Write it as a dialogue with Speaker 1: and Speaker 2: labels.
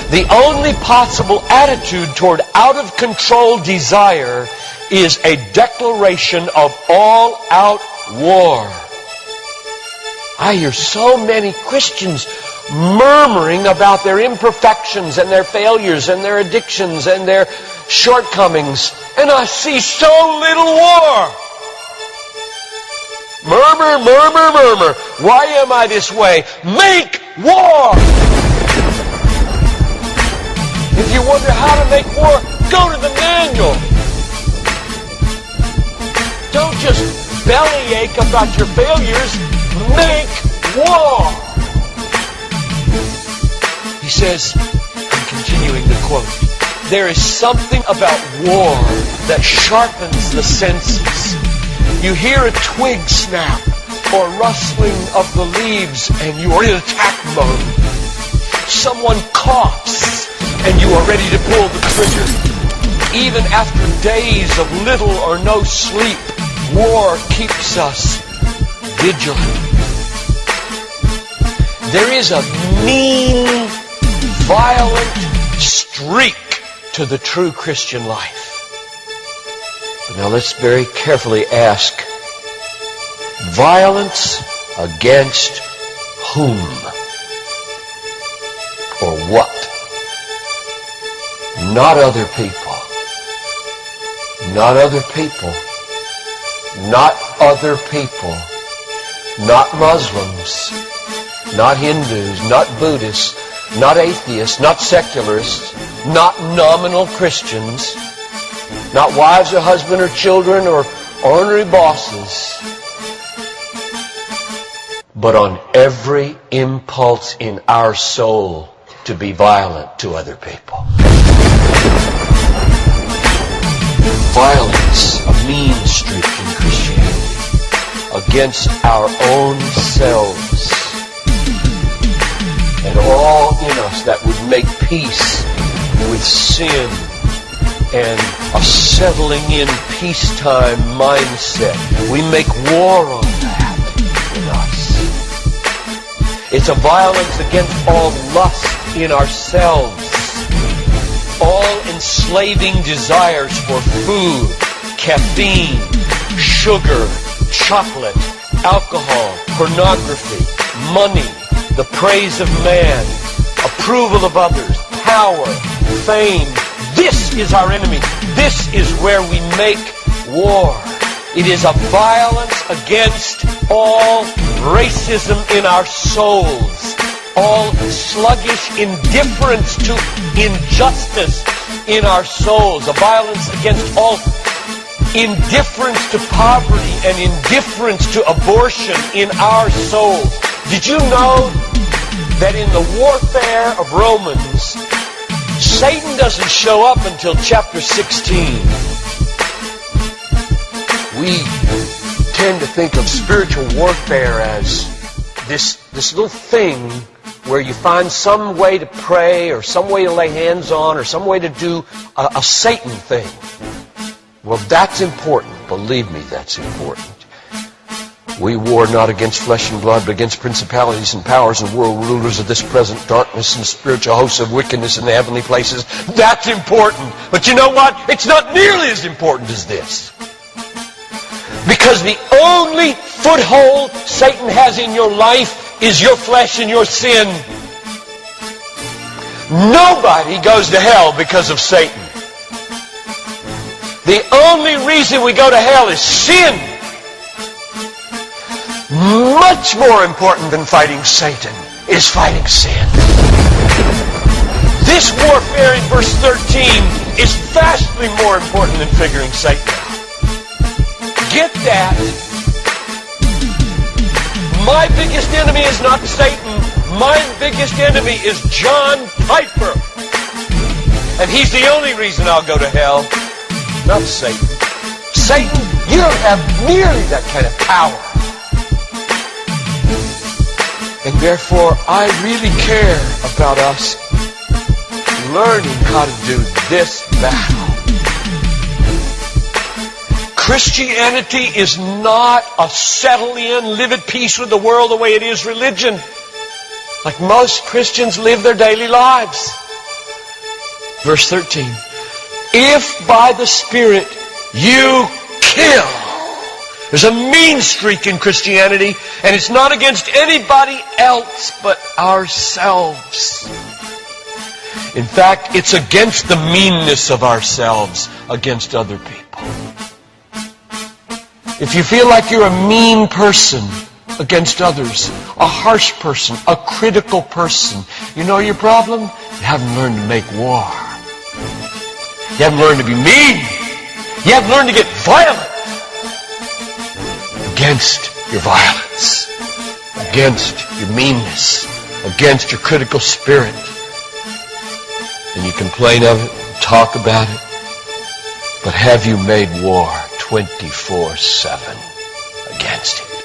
Speaker 1: The only possible attitude toward out-of-control desire is a declaration of all-out war. I hear so many Christians murmuring about their imperfections and their failures and their addictions and their shortcomings, and I see so little war. Murmur, murmur, murmur. Why am I this way? Make war! If you wonder how to make war, go to the manual. Don't just bellyache about your failures. Make war! He says, I'm continuing the quote, there is something about war that sharpens the senses. You hear a twig snap or rustling of the leaves and you are in attack mode. Someone coughs and you are ready to pull the trigger. Even after days of little or no sleep, war keeps us vigilant. There is a mean, violent streak to the true Christian life. But now let's very carefully ask, violence against whom? Or what? Not other people. Not other people. Not other people. Not Muslims. Not Hindus. Not Buddhists. Not atheists. Not secularists. Not nominal Christians. Not wives or husband or children or ornery bosses. But on every impulse in our soul to be violent to other people. Violence, a mean streak in Christianity, against our own selves. And all in us that would make peace with sin and a settling in peacetime mindset. We make war on that in us. It's a violence against all lust in ourselves. All enslaving desires for food, caffeine, sugar, chocolate, alcohol, pornography, money, the praise of man, approval of others, power, fame. This is our enemy. This is where we make war. It is a violence against all racism in our souls, all sluggish indifference to injustice in our souls, a violence against all indifference to poverty and indifference to abortion in our souls. Did you know that in the warfare of Romans, Satan doesn't show up until chapter 16. We tend to think of spiritual warfare as this little thing where you find some way to pray or some way to lay hands on or some way to do a Satan thing. Well, that's important. Believe me, that's important. We war not against flesh and blood, but against principalities and powers and world rulers of this present darkness and spiritual hosts of wickedness in the heavenly places. That's important. But you know what? It's not nearly as important as this. Because the only foothold Satan has in your life is your flesh and your sin. Nobody goes to hell because of Satan. The only reason we go to hell is sin. Much more important than fighting Satan is fighting sin. This warfare in verse 13 is vastly more important than figuring Satan out. Get that. My biggest enemy is not Satan. My biggest enemy is John Piper. And he's the only reason I'll go to hell, not Satan. Satan, you don't have nearly that kind of power. And therefore, I really care about us learning how to do this battle. Christianity is not a settle in, live at peace with the world the way it is religion. Like most Christians live their daily lives. Verse 13. If by the Spirit you kill. There's a mean streak in Christianity, and it's not against anybody else but ourselves. In fact, it's against the meanness of ourselves against other people. If you feel like you're a mean person against others, a harsh person, a critical person, you know your problem? You haven't learned to make war. You haven't learned to be mean. You haven't learned to get violent against your violence, against your meanness, against your critical spirit. And you complain of it, talk about it, but have you made war 24/7 against it?